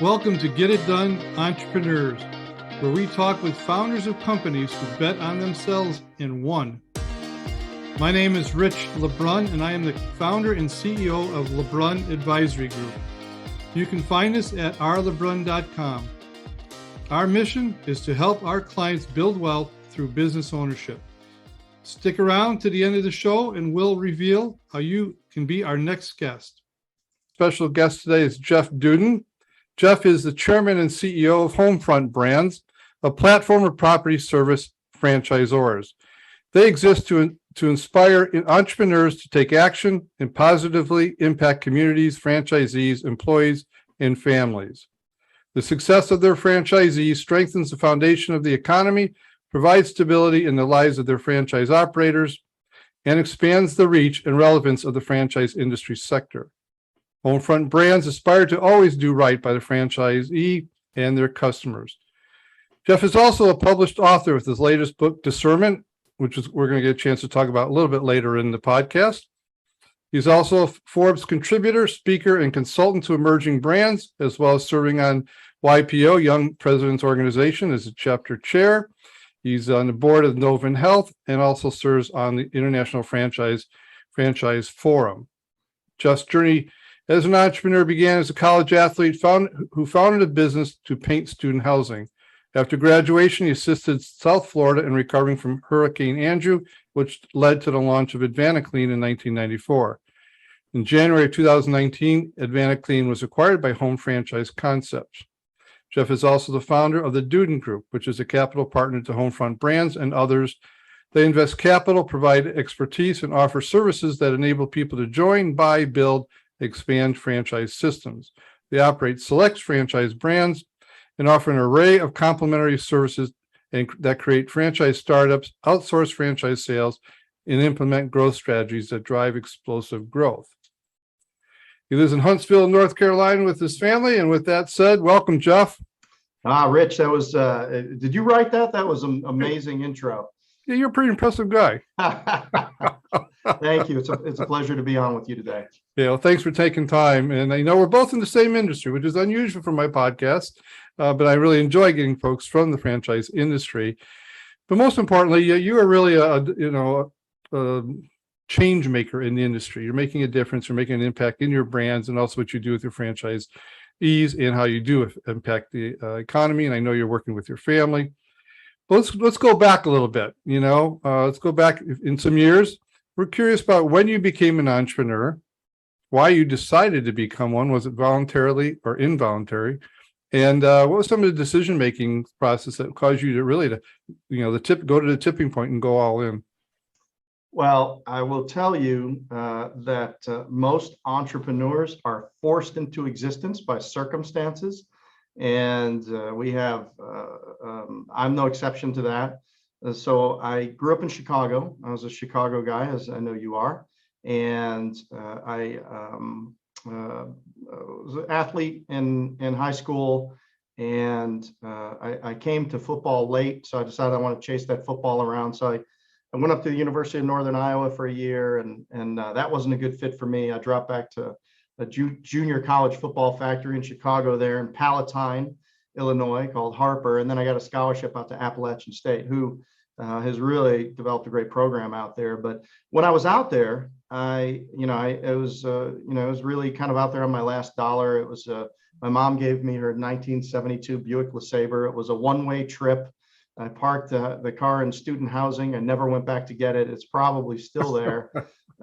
Welcome to Get It Done Entrepreneurs, where we talk with founders of companies who bet on themselves and won. My name is Rich LeBrun, and I am the founder and CEO of LeBrun Advisory Group. You can find us at rlebrun.com. Our mission is to help our clients build wealth through business ownership. Stick around to the end of the show and we'll reveal how you can be our next guest. Special guest today is Jeff Dudan. Jeff is the chairman and CEO of Homefront Brands, a platform of property service franchisors. They exist to inspire entrepreneurs to take action and positively impact communities, franchisees, employees, and families. The success of their franchisees strengthens the foundation of the economy, provides stability in the lives of their franchise operators, and expands the reach and relevance of the franchise industry sector. Homefront Brands aspire to always do right by the franchisee and their customers. Jeff is also a published author with his latest book, Discernment, which we're going to get a chance to talk about a little bit later in the podcast. He's also a Forbes contributor, speaker, and consultant to emerging brands, as well as serving on YPO, Young Presidents Organization, as a chapter chair. He's on the board of Novant Health and also serves on the International Franchisor Forum. Jeff's journey as an entrepreneur began as a college athlete who founded a business to paint student housing. After graduation, he assisted South Florida in recovering from Hurricane Andrew, which led to the launch of AdvantaClean in 1994. In January 2019, AdvantaClean was acquired by Home Franchise Concepts. Jeff is also the founder of the Dudan Group, which is a capital partner to Homefront Brands and others. They invest capital, provide expertise, and offer services that enable people to join, buy, build, expand franchise systems. They operate select franchise brands and offer an array of complementary services that create franchise startups, outsource franchise sales, and implement growth strategies that drive explosive growth. He lives in Huntsville, North Carolina with his family. And with that said, welcome, Jeff. Rich, that was, did you write that? That was an amazing intro. Yeah, you're a pretty impressive guy. Thank you. It's a pleasure to be on with you today. Yeah, well, thanks for taking time. And I know we're both in the same industry, which is unusual for my podcast, but I really enjoy getting folks from the franchise industry. But most importantly, you are really a change maker in the industry. You're making a difference. You're making an impact in your brands and also what you do with your franchisees and how you do impact the economy. And I know you're working with your family. But let's go back a little bit. Let's go back in some years. We're curious about when you became an entrepreneur, why you decided to become one. Was it voluntarily or involuntary? And what was some of the decision-making process that caused you to really go to the tipping point and go all in? Well, I will tell you that most entrepreneurs are forced into existence by circumstances. And I'm no exception to that. So I grew up in Chicago. I was a Chicago guy, as I know you are. And I was an athlete in high school. And I came to football late. So I decided I want to chase that football around. So I went up to the University of Northern Iowa for a year. And that wasn't a good fit for me. I dropped back to a junior college football factory in Chicago there in Palatine, Illinois, called Harper. And then I got a scholarship out to Appalachian State, who has really developed a great program out there. But when I was out there, it was really kind of out there on my last dollar. It was my mom gave me her 1972 Buick LeSabre. It was a one-way trip. I parked the car in student housing. I never went back to get it. It's probably still there.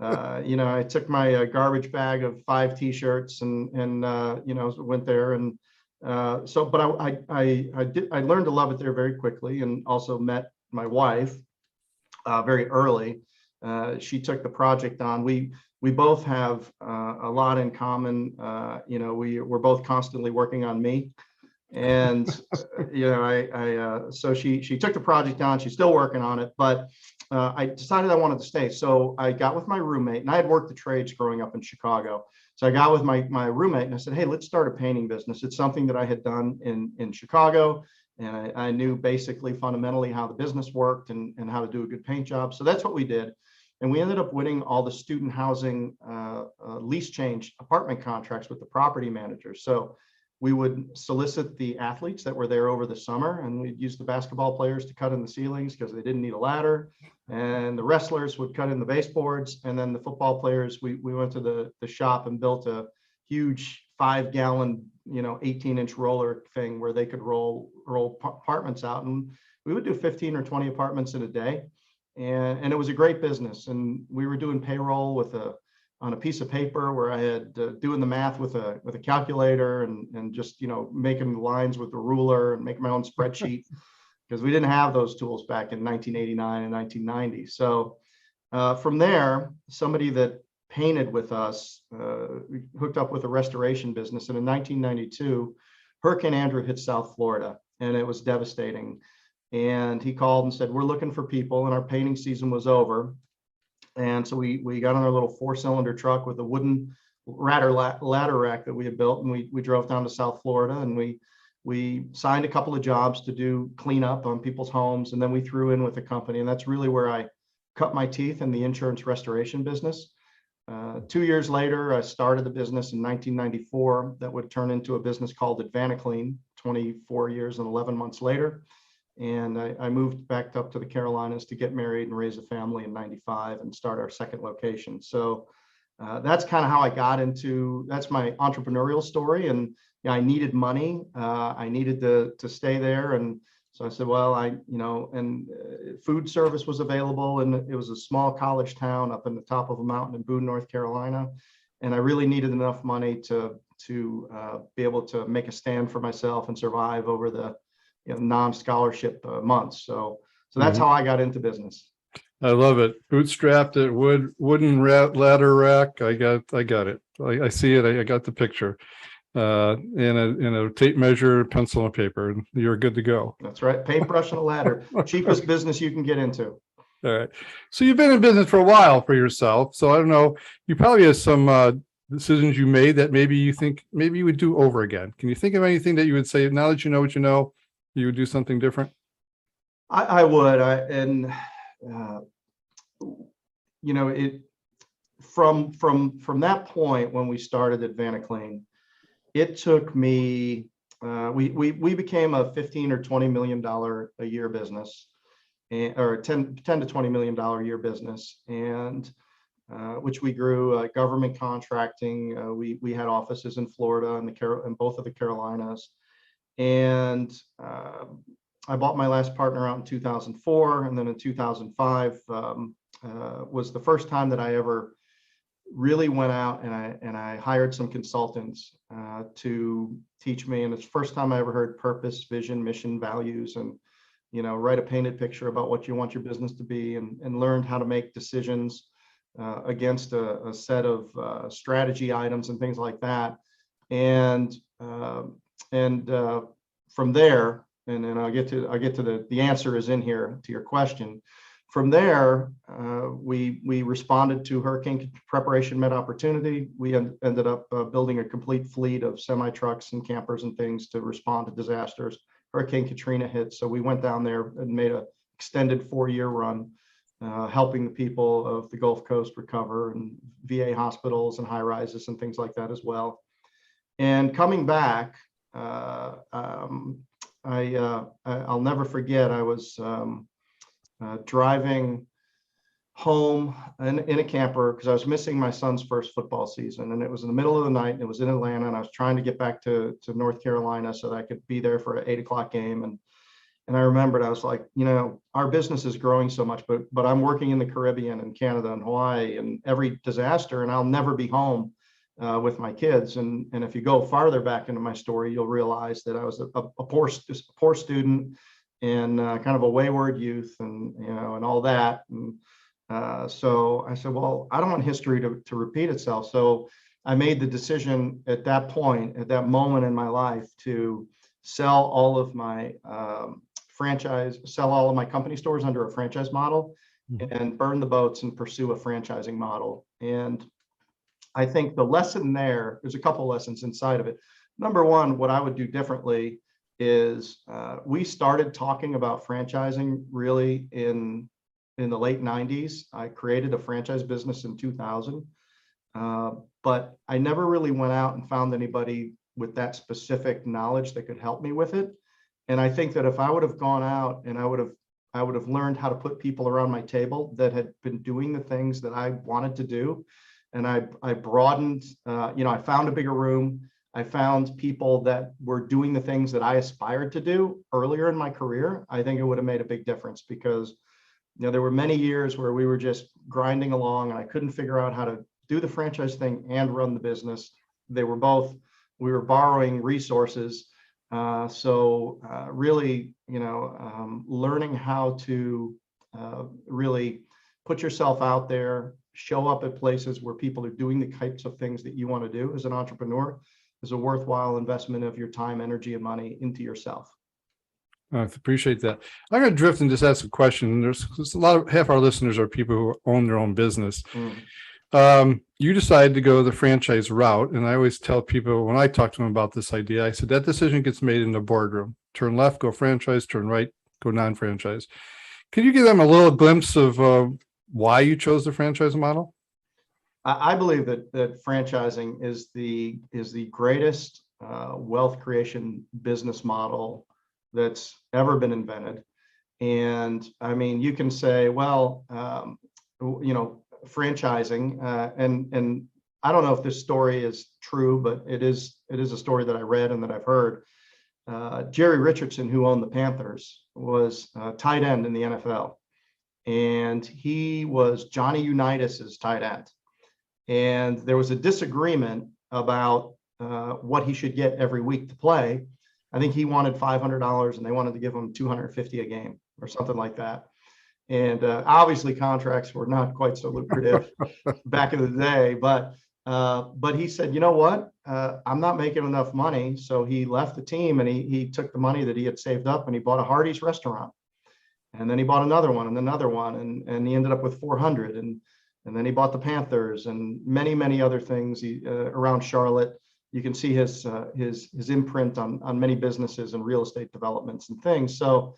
I took my garbage bag of 5 T-shirts and went there. And but I learned to love it there very quickly, and also met my wife very early. She took the project on. We both have a lot in common. We're both constantly working on me. And so she took the project on. She's still working on it, but I decided I wanted to stay. So I got with my roommate, and I had worked the trades growing up in Chicago. So I got with my roommate and I said, hey, let's start a painting business. It's something that I had done in Chicago, and I knew basically fundamentally how the business worked and how to do a good paint job. So that's what we did. And we ended up winning all the student housing lease change apartment contracts with the property managers. So we would solicit the athletes that were there over the summer, and we'd use the basketball players to cut in the ceilings because they didn't need a ladder. And the wrestlers would cut in the baseboards. And then the football players, we went to the shop and built a huge 5-gallon, 18-inch roller thing where they could roll apartments out. And we would do 15 or 20 apartments in a day. And it was a great business. And we were doing payroll on a piece of paper where I had doing the math with a calculator and just, making the lines with the ruler and making my own spreadsheet because we didn't have those tools back in 1989 and 1990. So from there, somebody that painted with us hooked up with a restoration business. And in 1992, Hurricane Andrew hit South Florida, and it was devastating. And he called and said, we're looking for people, and our painting season was over. And so we got on our little 4-cylinder truck with a wooden ladder rack that we had built, and we drove down to South Florida, and we signed a couple of jobs to do cleanup on people's homes, and then we threw in with the company. And that's really where I cut my teeth in the insurance restoration business. 2 years later, I started the business in 1994 that would turn into a business called Advanaclean 24 years and 11 months later. And I moved back up to the Carolinas to get married and raise a family in 95 and start our second location. So that's kind of how I got into, that's my entrepreneurial story. And I needed money. I needed to stay there. And so I said, well, food service was available, and it was a small college town up in the top of a mountain in Boone, North Carolina. And I really needed enough money to be able to make a stand for myself and survive over the non-scholarship months. So that's how I got into business. I love it. Bootstrapped it, wooden ladder rack. I got it. I see it. I got the picture. In a tape measure, pencil and paper, and you're good to go. That's right. Paintbrush and a ladder. Cheapest business you can get into. All right. So you've been in business for a while for yourself. So I don't know, you probably have some decisions you made that maybe you think maybe you would do over again. Can you think of anything that you would say, now that you know what you know, you would do something different? I would. From that point when we started Advanaclean, it took me, we became a $15 or $20 million a year business, or $10 to $20 million a year business, and which we grew. Government contracting. We had offices in Florida and both of the Carolinas, and I bought my last partner out in 2004, and then in 2005 was the first time that I ever really went out and I hired some consultants to teach me. And it's the first time I ever heard purpose, vision, mission, values, and write a painted picture about what you want your business to be, and learned how to make decisions against a set of strategy items and things like that. And from there, and then I'll get to the answer is in here to your question. From there, we responded to hurricane preparation met opportunity. We ended up building a complete fleet of semi-trucks and campers and things to respond to disasters. Hurricane Katrina hit, so we went down there and made an extended 4-year run, helping the people of the Gulf Coast recover, and VA hospitals and high rises and things like that as well. And coming back, I'll never forget, I was driving home in a camper because I was missing my son's first football season, and it was in the middle of the night, and it was in Atlanta, and I was trying to get back to North Carolina so that I could be there for an 8:00 game. And I remembered, I was like, our business is growing so much, but I'm working in the Caribbean and Canada and Hawaii and every disaster, and I'll never be home with my kids. And if you go farther back into my story, you'll realize that I was a poor student and kind of a wayward youth, and and all that. And so I said, well, I don't want history to repeat itself. So I made the decision at that point, at that moment in my life, to sell all of my sell all of my company stores under a franchise model, and burn the boats and pursue a franchising model. And I think the lesson there's a couple lessons inside of it. Number one, what I would do differently is we started talking about franchising really in the late 90s. I created a franchise business in 2000, but I never really went out and found anybody with that specific knowledge that could help me with it. And I think that if I would have gone out and I would have learned how to put people around my table that had been doing the things that I wanted to do, and I broadened, I found a bigger room. I found people that were doing the things that I aspired to do earlier in my career. I think it would have made a big difference, because there were many years where we were just grinding along and I couldn't figure out how to do the franchise thing and run the business. We were borrowing resources. Really, learning how to really put yourself out there, show up at places where people are doing the types of things that you want to do as an entrepreneur is a worthwhile investment of your time, energy, and money into yourself. I appreciate that. I'm going to drift and just ask a question. There's half our listeners are people who own their own business. You decided to go the franchise route. And I always tell people when I talk to them about this idea, I said that decision gets made in the boardroom. Turn left, go franchise, turn right, go non-franchise. Can you give them a little glimpse of why you chose the franchise model? I believe that franchising is the greatest wealth creation business model that's ever been invented. And I mean, you can say, well, franchising, and I don't know if this story is true, but it is a story that I read and that I've heard. Jerry Richardson, who owned the Panthers, was tight end in the NFL, and he was Johnny Unitas's tight end. And there was a disagreement about what he should get every week to play. I think he wanted $500 and they wanted to give him $250 a game or something like that. And obviously contracts were not quite so lucrative back in the day, but he said, you know what, I'm not making enough money. So he left the team and he took the money that he had saved up and he bought a Hardee's restaurant. And then he bought another one and another one. And he ended up with 400. And then he bought the Panthers and many, many other things around Charlotte. You can see his imprint on many businesses and real estate developments and things. So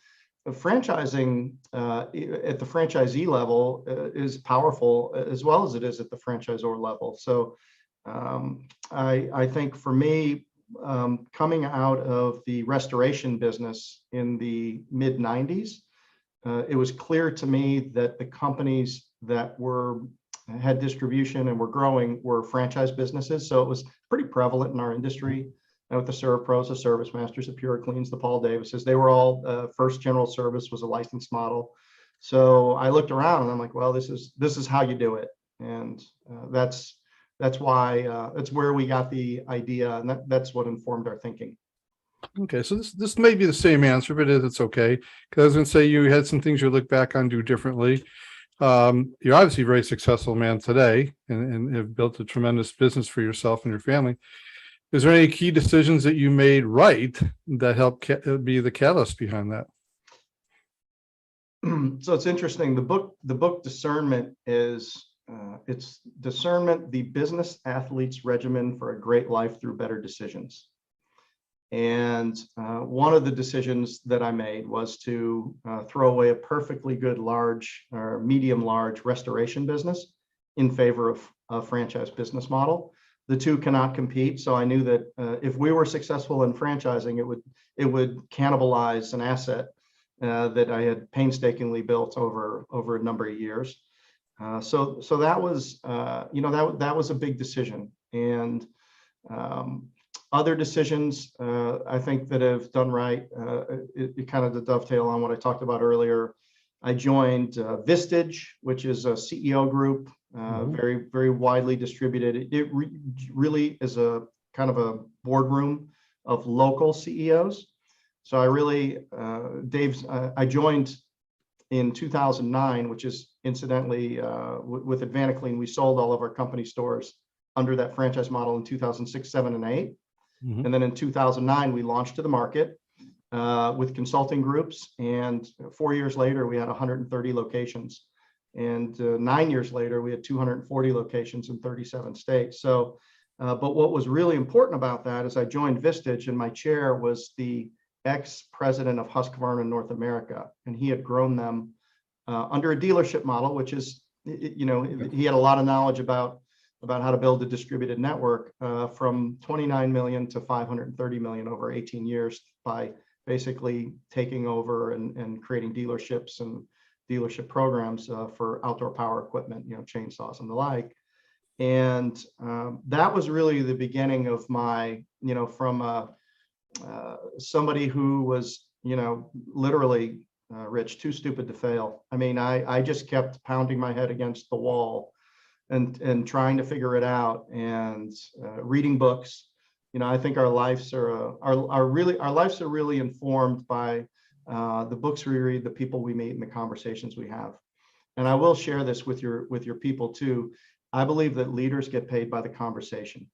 franchising at the franchisee level is powerful as well as it is at the franchisor level. So I think for me, coming out of the restoration business in the mid 90s, it was clear to me that the companies that had distribution and were growing were franchise businesses. So it was pretty prevalent in our industry. And with the ServPros, the Service Masters, the Pure Cleans, the Paul Davises, they were all First General Service was a licensed model. So I looked around and I'm like, well, this is how you do it. And that's why that's where we got the idea, and that's what informed our thinking. Okay, so this may be the same answer, but it's okay. Because I was going to say you had some things you look back on, do differently. You're obviously a very successful man today and have built a tremendous business for yourself and your family. Is there any key decisions that you made right that helped be the catalyst behind that? So it's interesting. The book Discernment is it's Discernment, the Business Athletes Regimen for a Great Life Through Better Decisions. And one of the decisions that I made was to throw away a perfectly good large or medium large restoration business in favor of a franchise business model. The two cannot compete. So I knew that if we were successful in franchising, it would cannibalize an asset that I had painstakingly built over a number of years. So that was that was a big decision. And other decisions I think that have done right, it kind of to dovetail on what I talked about earlier. I joined Vistage, which is a CEO group, very, very widely distributed. It really is a kind of a boardroom of local CEOs. So I really, I joined in 2009, which is incidentally with Advanaclean, we sold all of our company stores under that franchise model in 2006, 7, and 8. Mm-hmm. And then in 2009, we launched to the market with consulting groups. And 4 years later, we had 130 locations. And 9 years later, we had 240 locations in 37 states. So, but what was really important about that is I joined Vistage, and my chair was the ex-president of Husqvarna North America. And he had grown them under a dealership model, which is, he had a lot of knowledge about about how to build a distributed network from 29 million to 530 million over 18 years by basically taking over and creating dealerships and dealership programs for outdoor power equipment, chainsaws and the like. And that was really the beginning of my, from somebody who was, literally, Rich, too stupid to fail. I mean, I just kept pounding my head against the wall and trying to figure it out and reading books. I think our lives are really informed by the books we read, the people we meet, and the conversations we have. And I will share this with your people too. I believe that leaders get paid by the conversation,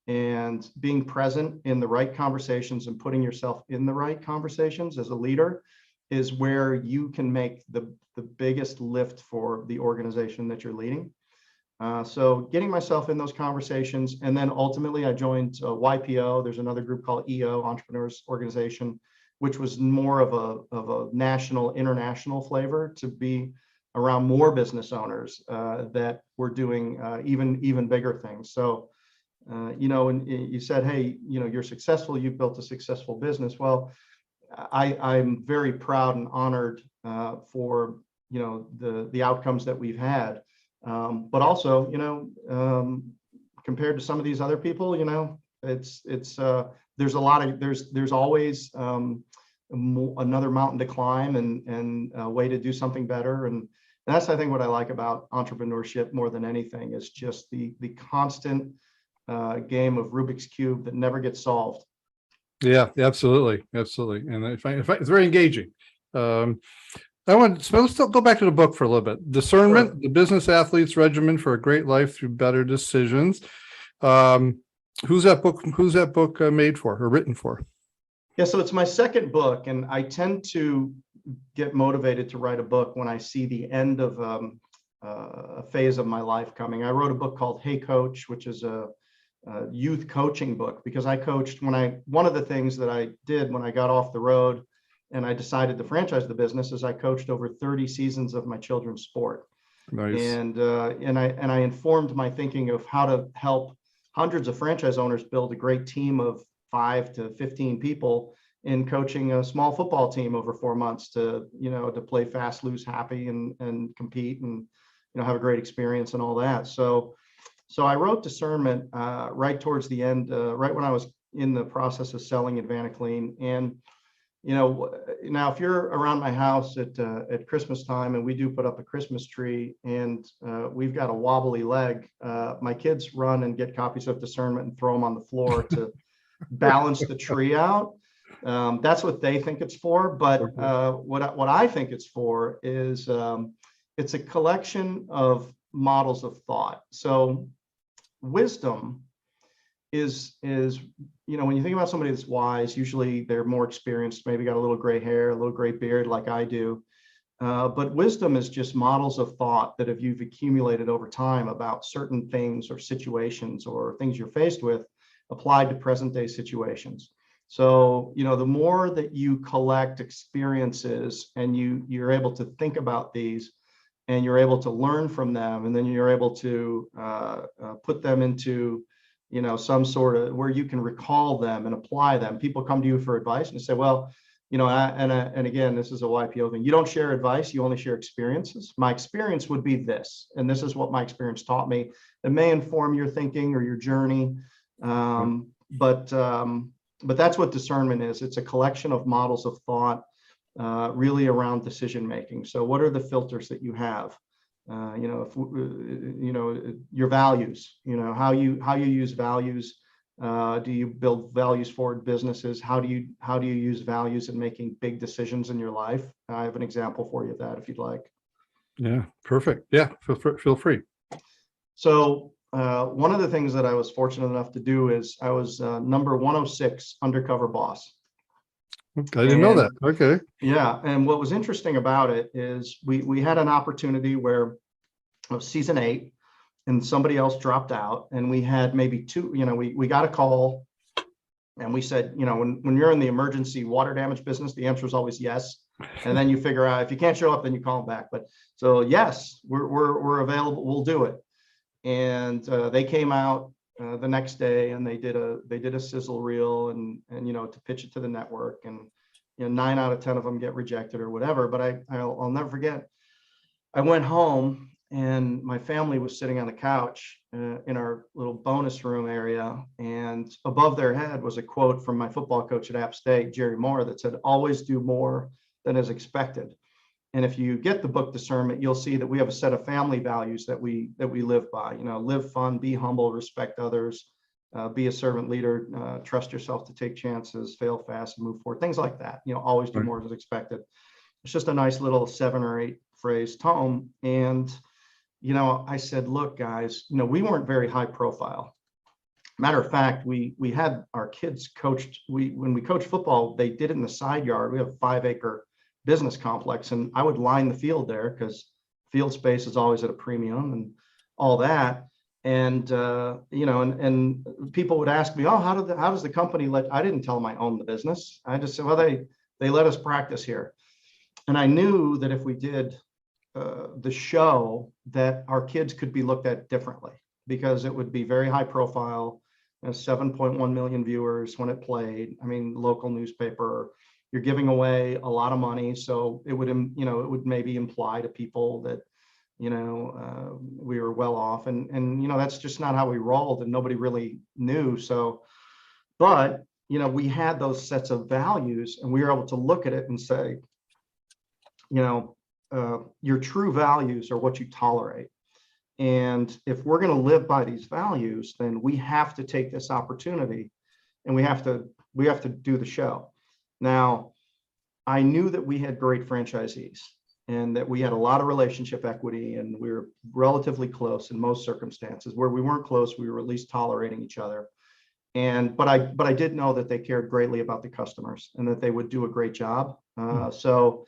and being present in the right conversations and putting yourself in the right conversations as a leader is where you can make the biggest lift for the organization that you're leading. So getting myself in those conversations, and then ultimately I joined YPO. There's another group called EO, Entrepreneurs Organization, which was more of a national, international flavor to be around more business owners that were doing even bigger things. So, and you said, hey, you're successful, you've built a successful business. Well, I'm very proud and honored for, the outcomes that we've had. But also, compared to some of these other people, it's there's always another mountain to climb and a way to do something better. And that's, I think, what I like about entrepreneurship more than anything is just the constant game of Rubik's Cube that never gets solved. Yeah, absolutely. And I find it's very engaging. Let's go back to the book for a little bit. Discernment, sure. The Business Athletes Regimen for a Great Life Through Better Decisions. Who's that book made for or written for? Yeah, so it's my second book, and I tend to get motivated to write a book when I see the end of a phase of my life coming. I wrote a book called Hey Coach, which is a youth coaching book, because I coached one of the things that I did when I got off the road and I decided to franchise the business is I coached over 30 seasons of my children's sport. Nice. And I informed my thinking of how to help hundreds of franchise owners build a great team of 5 to 15 people in coaching a small football team over 4 months to play fast, lose happy, and compete and have a great experience and all that. So I wrote Discernment right towards the end, right when I was in the process of selling Advanced. And now if you're around my house at Christmas time, and we do put up a Christmas tree, and we've got a wobbly leg, my kids run and get copies of Discernment and throw them on the floor to balance the tree out. That's what they think it's for. But what I think it's for is it's a collection of models of thought. So wisdom is when you think about somebody that's wise, usually they're more experienced, maybe got a little gray hair, a little gray beard like I do. But wisdom is just models of thought that you've accumulated over time about certain things or situations or things you're faced with applied to present day situations. So, the more that you collect experiences and you're able to think about these and you're able to learn from them, and then you're able to put them into, some sort of where you can recall them and apply them. People come to you for advice and say, well, and again, this is a YPO thing. You don't share advice, you only share experiences. My experience would be this, and this is what my experience taught me. It may inform your thinking or your journey. But that's what Discernment is. It's a collection of models of thought, really around decision making. So what are the filters that you have? Your values, how you use values. Do you build values forward businesses? How do you use values in making big decisions in your life? I have an example for you of that if you'd like. Yeah, perfect. Yeah, feel free. So one of the things that I was fortunate enough to do is I was number 106 undercover boss. I didn't know that. Okay. Yeah. And what was interesting about it is we had an opportunity where it was season 8 and somebody else dropped out, and we had maybe 2, we got a call and we said, when you're in the emergency water damage business, the answer is always yes. And then you figure out if you can't show up, then you call them back. But so yes, we're available. We'll do it. And they came out the next day, and they did a sizzle reel, and to pitch it to the network, and 9 out of 10 of them get rejected or whatever. But I'll never forget. I went home, and my family was sitting on the couch in our little bonus room area, and above their head was a quote from my football coach at App State, Jerry Moore, that said, "Always do more than is expected." And if you get the book Discernment, you'll see that we have a set of family values that we live by. Live fun, be humble, respect others, be a servant leader, trust yourself to take chances, fail fast, and move forward. Things like that. Always do more than is expected. It's just a nice little 7 or 8 phrase tome. And I said, look, guys, we weren't very high profile. Matter of fact, we had our kids coached. When we coached football, they did it in the side yard. We have a 5-acre business complex, and I would line the field there because field space is always at a premium and all that. And and people would ask me, "Oh, how does the company let?" I didn't tell them I owned the business. I just said, "Well, they let us practice here." And I knew that if we did the show, that our kids could be looked at differently, because it would be very high profile. 7.1 million viewers when it played. I mean, local newspaper. You're giving away a lot of money, so it would maybe imply to people that we were well off, and that's just not how we rolled, and nobody really knew. So, but we had those sets of values, and we were able to look at it and say, your true values are what you tolerate. And if we're going to live by these values, then we have to take this opportunity, and we have to do the show. Now, I knew that we had great franchisees, and that we had a lot of relationship equity, and we were relatively close in most circumstances. Where we weren't close, we were at least tolerating each other. But I did know that they cared greatly about the customers, and that they would do a great job. So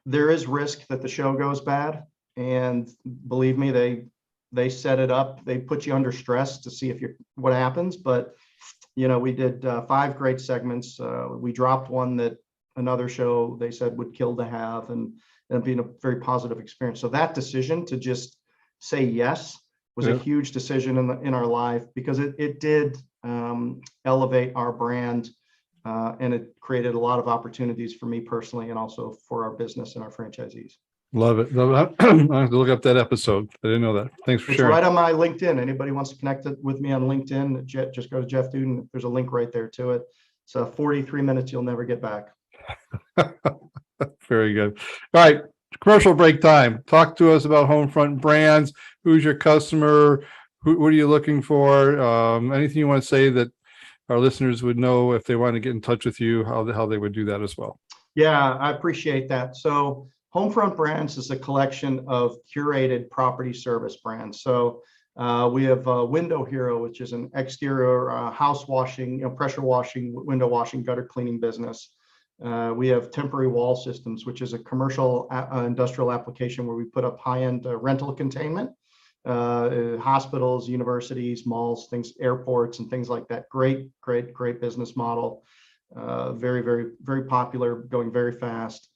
there is risk that the show goes bad, and believe me, they set it up. They put you under stress to see what happens. But we did 5 great segments. We dropped one that another show they said would kill to have, and being a very positive experience. So that decision to just say yes was a huge decision in our life, because it did elevate our brand, and it created a lot of opportunities for me personally, and also for our business and our franchisees. Love it. I have to look up that episode. I didn't know that. Thanks for sharing. It's right on my LinkedIn. Anybody wants to connect with me on LinkedIn, just go to Jeff Dudan. There's a link right there to it. It's 43 minutes you'll never get back. Very good. All right. Commercial break time. Talk to us about Homefront Brands. Who's your customer? What are you looking for? Anything you want to say that our listeners would know if they want to get in touch with you, how they would do that as well? Yeah, I appreciate that. So Homefront Brands is a collection of curated property service brands. So we have Window Hero, which is an exterior house washing, pressure washing, window washing, gutter cleaning business. We have Temporary Wall Systems, which is a commercial industrial application where we put up high-end rental containment, hospitals, universities, malls, airports, and things like that. Great business model. Very, very, very popular, going very fast.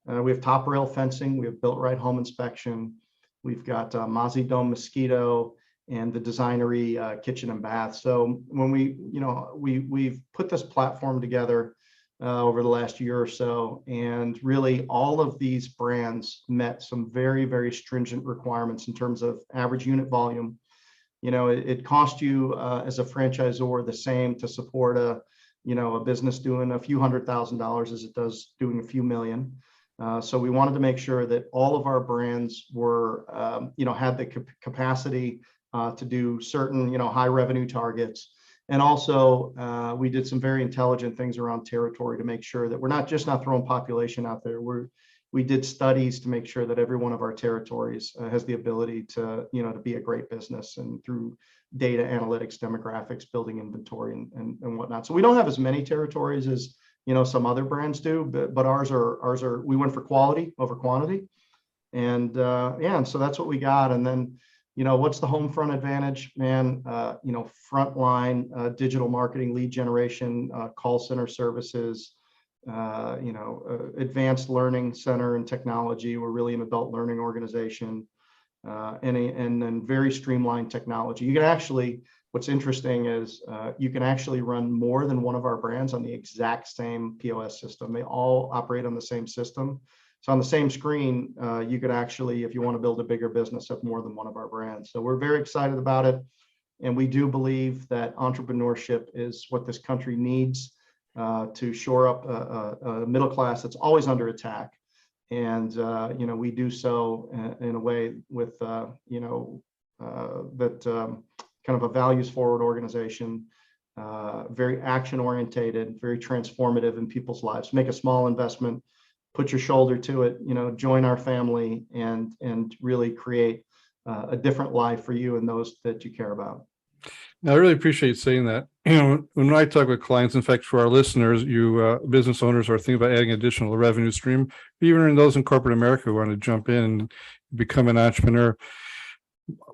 We have Top Rail Fencing. We have Built Right Home Inspection. We've got Mozzie Dome Mosquito, and the Designery Kitchen and Bath. So when we've put this platform together over the last year or so, and really all of these brands met some very, very stringent requirements in terms of average unit volume. It costs you as a franchisor the same to support a business doing a few $100,000 as it does doing a few million. So we wanted to make sure that all of our brands were, had the capacity to do certain, high revenue targets. And also, we did some very intelligent things around territory to make sure that we're not throwing population out there. We did studies to make sure that every one of our territories has the ability to be a great business, and through data analytics, demographics, building inventory, and whatnot. So we don't have as many territories as some other brands do, but ours are we went for quality over quantity, and and so that's what we got. And then what's the Homefront advantage, man? Frontline digital marketing, lead generation, call center services, advanced learning center and technology. We're really an adult learning organization. and then very streamlined technology. You can actually, what's interesting is you can actually run more than one of our brands on the exact same POS system. They all operate on the same system. So on the same screen, you could actually, if you want to build a bigger business, have more than one of our brands. So we're very excited about it. And we do believe that entrepreneurship is what this country needs to shore up a middle class that's always under attack. And, we do so in a way with, that kind of a values forward organization, very action orientated, very transformative in people's lives. Make a small investment, put your shoulder to it, join our family and really create a different life for you and those that you care about. Now, I really appreciate saying that. When I talk with clients, in fact, for our listeners, you business owners are thinking about adding additional revenue stream, even those in corporate America who want to jump in and become an entrepreneur.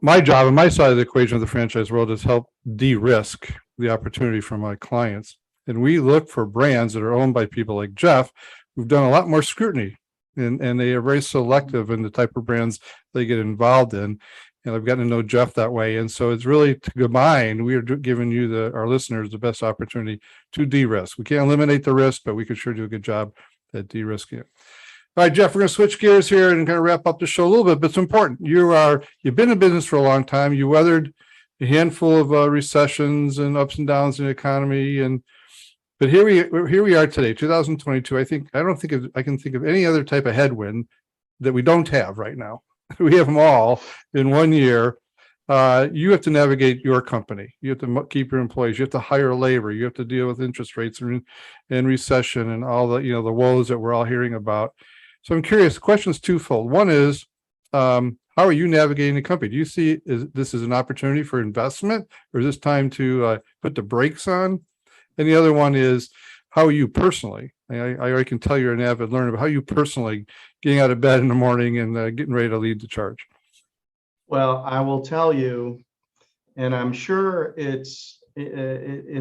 My job on my side of the equation of the franchise world is help de-risk the opportunity for my clients. And we look for brands that are owned by people like Jeff, who've done a lot more scrutiny, and they are very selective in the type of brands they get involved in. And I've gotten to know Jeff that way. And so it's really to combine, we are giving you, our listeners, the best opportunity to de-risk. We can't eliminate the risk, but we can sure do a good job at de-risking it. All right, Jeff, we're going to switch gears here and kind of wrap up the show a little bit, but it's important. You've been in business for a long time. You weathered a handful of recessions and ups and downs in the economy. But here we are today, 2022. I don't think I can think of any other type of headwind that we don't have right now. We have them all in 1 year. You have to navigate your company. You have to keep your employees. You have to hire labor. You have to deal with interest rates and recession and all the the woes that we're all hearing about. So I'm curious. The question is twofold. One is, how are you navigating the company? Do you see this as an opportunity for investment, or is this time to put the brakes on? And the other one is, how are you personally? I can tell you're an avid learner, but how are you personally getting out of bed in the morning and getting ready to lead the charge? Well, I will tell you, and I'm sure it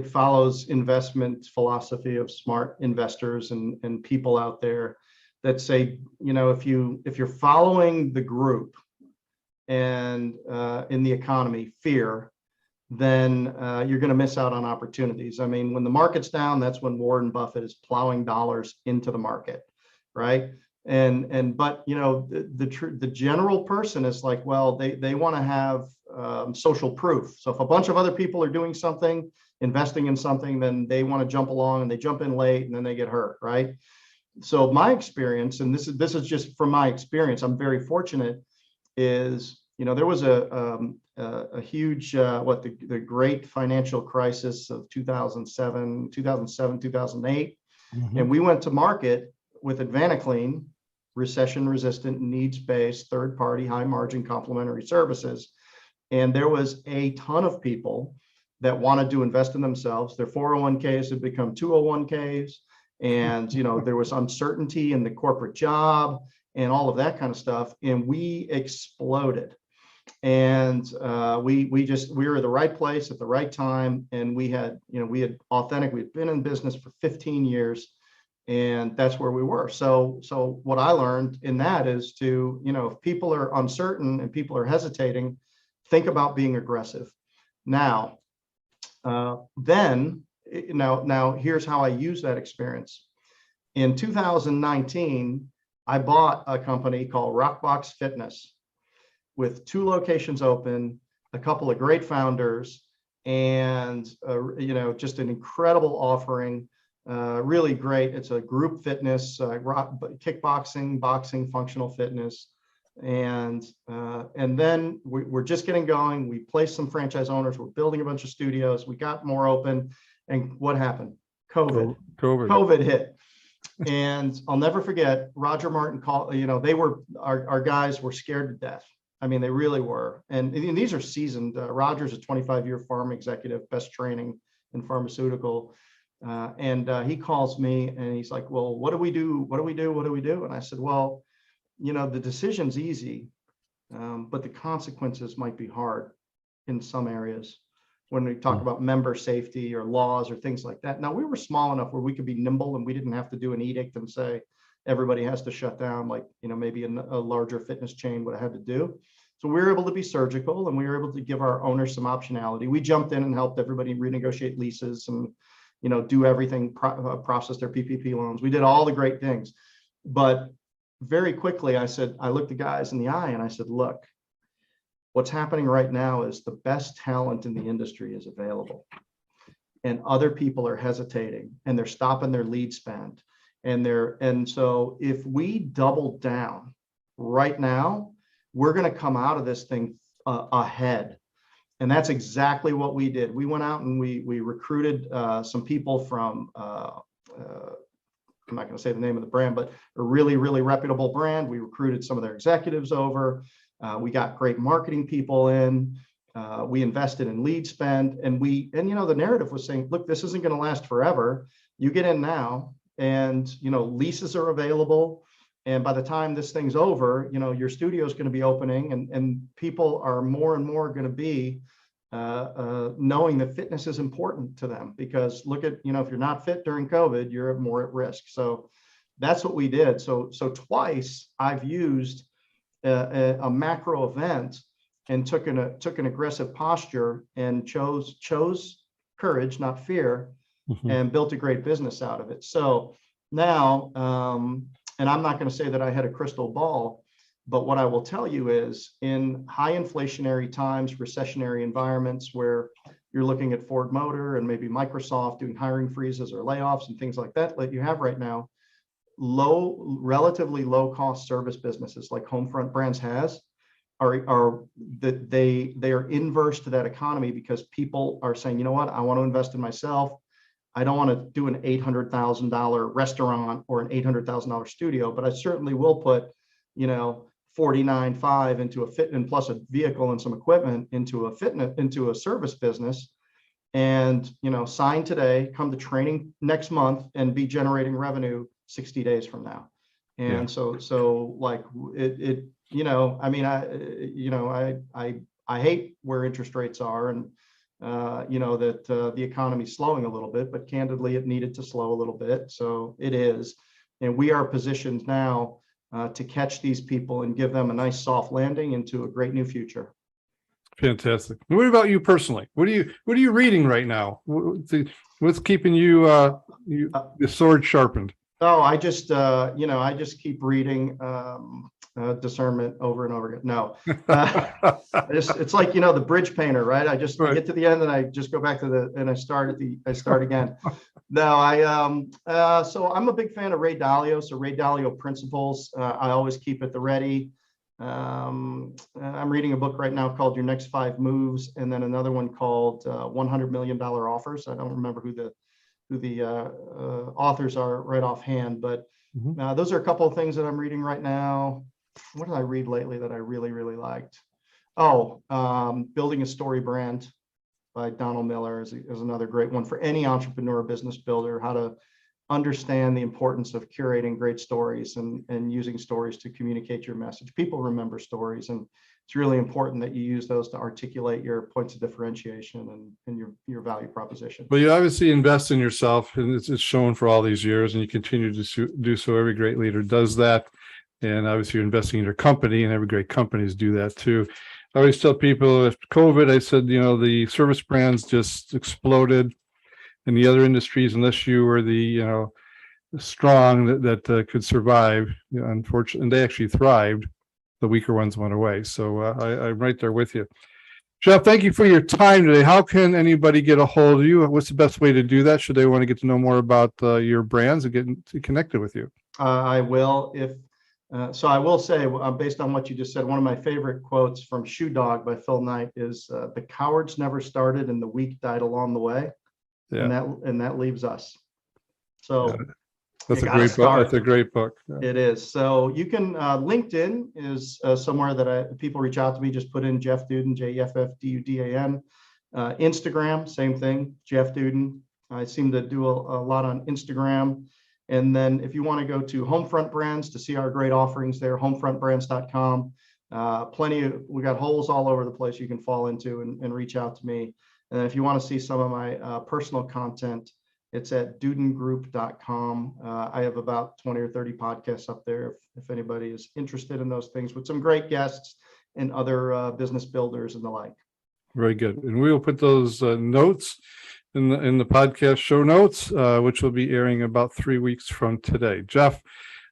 follows investment philosophy of smart investors and people out there that say, if you're following the group and in the economy, fear, then you're going to miss out on opportunities. I mean, when the market's down, that's when Warren Buffett is plowing dollars into the market, right? But the general person is like, well, they want to have social proof. So if a bunch of other people are doing something, investing in something, then they want to jump along and they jump in late and then they get hurt, right? So my experience, and this is just from my experience, I'm very fortunate, is there was a huge the great financial crisis of 2007, 2008, and we went to market with AdvantaClean, recession-resistant, needs-based, third-party, high-margin complementary services, and there was a ton of people that wanted to invest in themselves. Their 401ks had become 201ks, and there was uncertainty in the corporate job and all of that kind of stuff, and we exploded. And we were at the right place at the right time, and we had been in business for 15 years, and that's where we were. So what I learned in that is to, if people are uncertain and people are hesitating, think about being aggressive. Now here's how I use that experience. In 2019, I bought a company called Rockbox Fitness, with 2 locations open, a couple of great founders, and just an incredible offering, really great. It's a group fitness, kickboxing, boxing, functional fitness, and then we're just getting going. We placed some franchise owners. We're building a bunch of studios. We got more open, and what happened? COVID hit. And I'll never forget, Roger Martin called. Our guys were scared to death. I mean, they really were. And these are seasoned. Roger's a 25-year pharma executive, best training in pharmaceutical. And he calls me and he's like, well, what do we do? What do we do? What do we do? And I said, well, the decision's easy, but the consequences might be hard in some areas when we talk about member safety or laws or things like that. Now, we were small enough where we could be nimble and we didn't have to do an edict and say everybody has to shut down like, maybe a larger fitness chain would have had to do. So we were able to be surgical, and we were able to give our owners some optionality. We jumped in and helped everybody renegotiate leases and, do everything, process their PPP loans. We did all the great things. But very quickly, I looked the guys in the eye and I said, look, what's happening right now is the best talent in the industry is available, and other people are hesitating and they're stopping their lead spend. And so if we double down right now, we're going to come out of this thing ahead. And that's exactly what we did. We went out and we recruited some people from, I'm not going to say the name of the brand, but a really, really reputable brand. We recruited some of their executives over. We got great marketing people in. We invested in lead spend, and the narrative was saying, look, this isn't going to last forever. You get in now, and leases are available. And by the time this thing's over, your studio is going to be opening, and people are more and more going to be knowing that fitness is important to them, because look at, if you're not fit during COVID, you're more at risk. So that's what we did. So twice I've used a macro event and took an aggressive posture and chose courage, not fear, and built a great business out of it. So now, and I'm not going to say that I had a crystal ball, but what I will tell you is, in high inflationary times, recessionary environments where you're looking at Ford Motor and maybe Microsoft doing hiring freezes or layoffs and things like that you have right now, relatively low cost service businesses like Homefront Brands they are inverse to that economy, because people are saying, you know what, I want to invest in myself. I don't want to do an $800,000 restaurant or an $800,000 studio, but I certainly will put, $49,500 into a fitness plus a vehicle and some equipment into a service business, and sign today, come to training next month, and be generating revenue 60 days from now. And so like it, I hate where interest rates are, and that the economy's slowing a little bit, but candidly, it needed to slow a little bit. So it is. And we are positioned now to catch these people and give them a nice soft landing into a great new future. Fantastic. What about you personally? What are you reading right now? What's keeping you the sword sharpened? Oh, I just keep reading Discernment over and over again. No, it's like, the bridge painter, right? I get to the end and I just go back to I start again. No, so I'm a big fan of Ray Dalio. So Ray Dalio principles, I always keep at the ready. I'm reading a book right now called Your Next 5 Moves, and then another one called $100 Million Offers. I don't remember who the authors are right offhand, but those are a couple of things that I'm reading right now. What did I read lately that I really, really liked? Building a Story Brand by Donald Miller is another great one for any entrepreneur, business builder, how to understand the importance of curating great stories and using stories to communicate your message. People remember stories, and it's really important that you use those to articulate your points of differentiation and your value proposition. Well, you obviously invest in yourself, and it's shown for all these years, and you continue to do so. Every great leader does that. And obviously you're investing in your company, and every great companies do that too. I always tell people, after COVID, I said, the service brands just exploded in the other industries, unless you were the, strong that could survive. Unfortunately, and they actually thrived. The weaker ones went away. So I'm right there with you. Jeff, thank you for your time today. How can anybody get a hold of you? What's the best way to do that? Should they want to get to know more about your brands and get connected with you? I will. So I will say, based on what you just said, one of my favorite quotes from Shoe Dog by Phil Knight is, "The cowards never started, and the weak died along the way." Yeah. And that leaves us. So that's a great book. That's a great book. Yeah. It is. So you can LinkedIn is somewhere that people reach out to me. Just put in Jeff Dudan, JEFFDUDAN. Instagram, same thing, Jeff Dudan. I seem to do a lot on Instagram. And then if you want to go to Homefront Brands to see our great offerings there, homefrontbrands.com. We got holes all over the place you can fall into and reach out to me. And then if you want to see some of my personal content, it's at dudangroup.com. I have about 20 or 30 podcasts up there if anybody is interested in those things, with some great guests and other business builders and the like. Very good. And we will put those notes in the podcast show notes, which will be airing about 3 weeks from today. Jeff,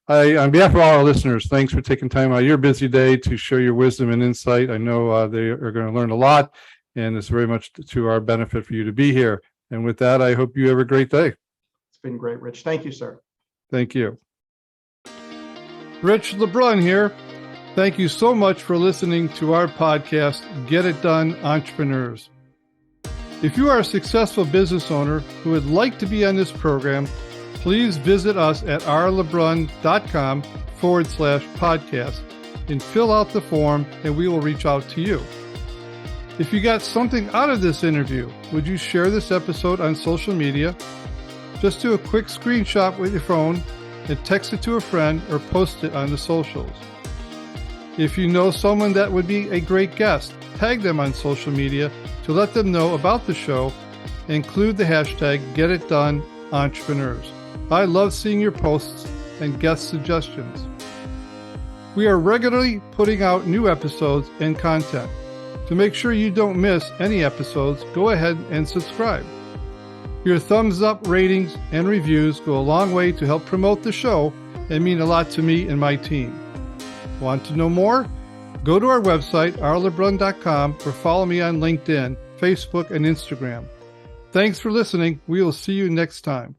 on behalf of all our listeners, thanks for taking time out of your busy day to share your wisdom and insight. I know they are going to learn a lot, and it's very much to our benefit for you to be here. And with that, I hope you have a great day. It's been great, Rich. Thank you, sir. Thank you. Rich LeBrun here. Thank you so much for listening to our podcast, Get It Done, Entrepreneurs. If you are a successful business owner who would like to be on this program, please visit us at rlebrun.com/podcast and fill out the form, and we will reach out to you. If you got something out of this interview, would you share this episode on social media? Just do a quick screenshot with your phone and text it to a friend or post it on the socials. If you know someone that would be a great guest, tag them on social media to let them know about the show and include the hashtag GetItDoneEntrepreneurs. I love seeing your posts and guest suggestions. We are regularly putting out new episodes and content. To make sure you don't miss any episodes, go ahead and subscribe. Your thumbs up, ratings, and reviews go a long way to help promote the show and mean a lot to me and my team. Want to know more? Go to our website, rlebrun.com, or follow me on LinkedIn, Facebook, and Instagram. Thanks for listening. We will see you next time.